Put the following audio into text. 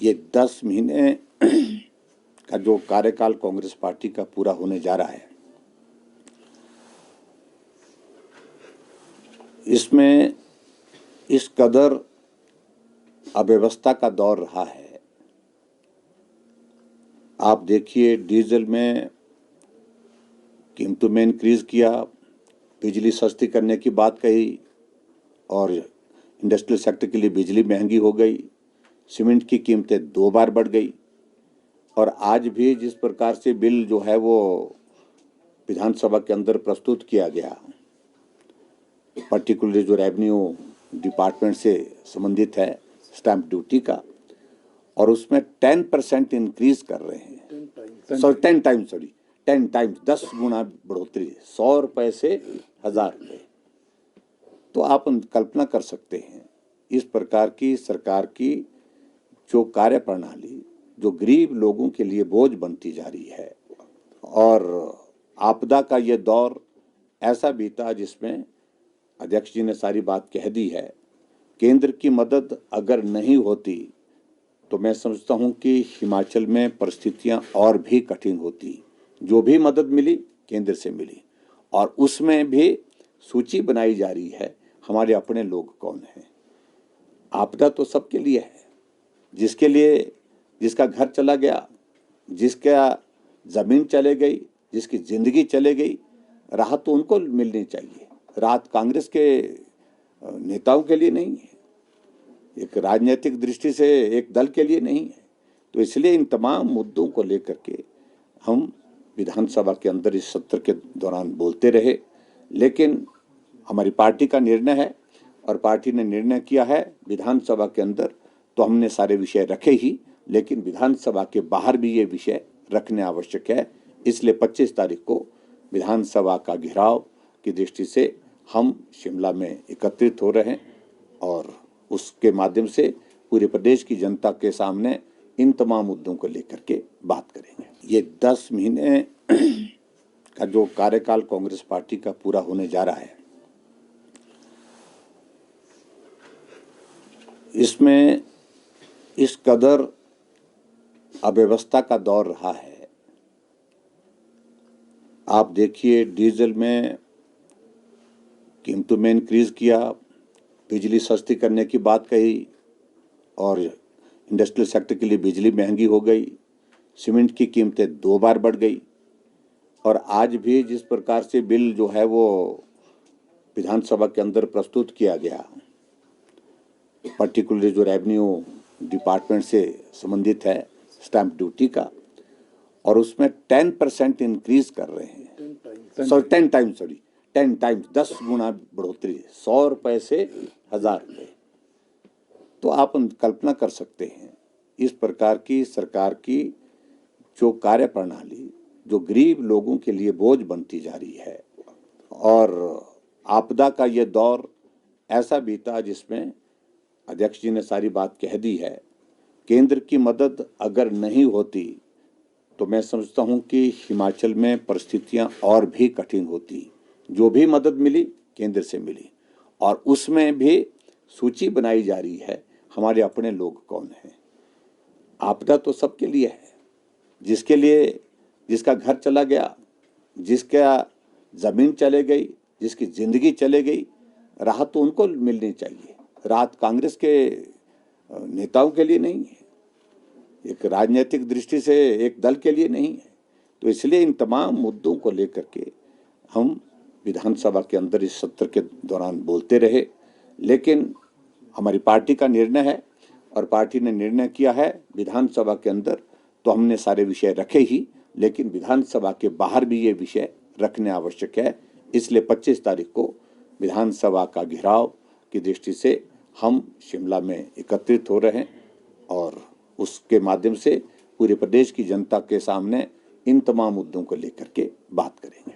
ये 10 महीने का जो कार्यकाल कांग्रेस पार्टी का पूरा होने जा रहा है, इसमें इस कदर अव्यवस्था का दौर रहा है। आप देखिए, डीजल में कीमतों में इंक्रीज किया, बिजली सस्ती करने की बात कही और इंडस्ट्रियल सेक्टर के लिए बिजली महंगी हो गई, सीमेंट की कीमतें 2 बार बढ़ गई। और आज भी जिस प्रकार से बिल जो है वो विधानसभा के अंदर प्रस्तुत किया गया, पर्टिकुलरली जो रेवेन्यू डिपार्टमेंट से संबंधित है, स्टैंप ड्यूटी का, और उसमें 10% इंक्रीज कर रहे हैं। 10 टाइम्स 10 गुना बढ़ोतरी, 100 रुपए से 1000 रुपए। तो आप कल्पना कर सकते हैं इस प्रकार की सरकार की जो कार्य प्रणाली, जो गरीब लोगों के लिए बोझ बनती जा रही है। और आपदा का ये दौर ऐसा बीता जिसमें अध्यक्ष जी ने सारी बात कह दी है। केंद्र की मदद अगर नहीं होती तो मैं समझता हूं कि हिमाचल में परिस्थितियां और भी कठिन होती। जो भी मदद मिली केंद्र से मिली, और उसमें भी सूची बनाई जा रही है हमारे अपने लोग कौन हैं। आपदा तो सबके लिए है, जिसके लिए जिसका घर चला गया, जिसका जमीन चले गई, जिसकी जिंदगी चले गई, राहत तो उनको मिलनी चाहिए। राहत कांग्रेस के नेताओं के लिए नहीं है, एक राजनीतिक दृष्टि से एक दल के लिए नहीं है। तो इसलिए इन तमाम मुद्दों को लेकर के हम विधानसभा के अंदर इस सत्र के दौरान बोलते रहे। लेकिन हमारी पार्टी का निर्णय है और पार्टी ने निर्णय किया है विधानसभा के अंदर तो हमने सारे विषय रखे ही, लेकिन विधानसभा के बाहर भी ये विषय रखने आवश्यक है। इसलिए 25 तारीख को विधानसभा का घेराव की दृष्टि से हम शिमला में एकत्रित हो रहे हैं और उसके माध्यम से पूरे प्रदेश की जनता के सामने इन तमाम मुद्दों को लेकर के बात करेंगे। ये 10 महीने का जो कार्यकाल कांग्रेस पार्टी का पूरा होने जा रहा है, इसमें इस कदर अव्यवस्था का दौर रहा है। आप देखिए, डीजल में कीमतों में इंक्रीज किया, बिजली सस्ती करने की बात कही और इंडस्ट्रियल सेक्टर के लिए बिजली महंगी हो गई, सीमेंट की कीमतें 2 बार बढ़ गई। और आज भी जिस प्रकार से बिल जो है वो विधानसभा के अंदर प्रस्तुत किया गया, पर्टिकुलरली जो रेवेन्यू डिपार्टमेंट से संबंधित है, स्टैंप ड्यूटी का, और उसमें 10% इंक्रीज कर रहे हैं। 10 टाइम्स 10 गुना बढ़ोतरी, 100 रुपए से 1000 रुपए। तो आप कल्पना कर सकते हैं इस प्रकार की सरकार की जो कार्य प्रणाली, जो गरीब लोगों के लिए बोझ बनती जा रही है। और आपदा का ये दौर ऐसा बीता जिसमें अध्यक्ष जी ने सारी बात कह दी है। केंद्र की मदद अगर नहीं होती तो मैं समझता हूं कि हिमाचल में परिस्थितियां और भी कठिन होती। जो भी मदद मिली केंद्र से मिली, और उसमें भी सूची बनाई जा रही है हमारे अपने लोग कौन हैं। आपदा तो सबके लिए है, जिसके लिए जिसका घर चला गया, जिसका जमीन चले गई, जिसकी जिंदगी चले गई, राहत तो उनको मिलनी चाहिए। राहत कांग्रेस के नेताओं के लिए नहीं है, एक राजनीतिक दृष्टि से एक दल के लिए नहीं है। तो इसलिए इन तमाम मुद्दों को लेकर के हम विधानसभा के अंदर इस सत्र के दौरान बोलते रहे। लेकिन हमारी पार्टी का निर्णय है और पार्टी ने निर्णय किया है विधानसभा के अंदर तो हमने सारे विषय रखे ही, लेकिन विधानसभा के बाहर भी ये विषय रखने आवश्यक है। इसलिए 25 तारीख को विधानसभा का घेराव की दृष्टि से हम शिमला में एकत्रित हो रहे हैं और उसके माध्यम से पूरे प्रदेश की जनता के सामने इन तमाम मुद्दों को लेकर के बात करेंगे।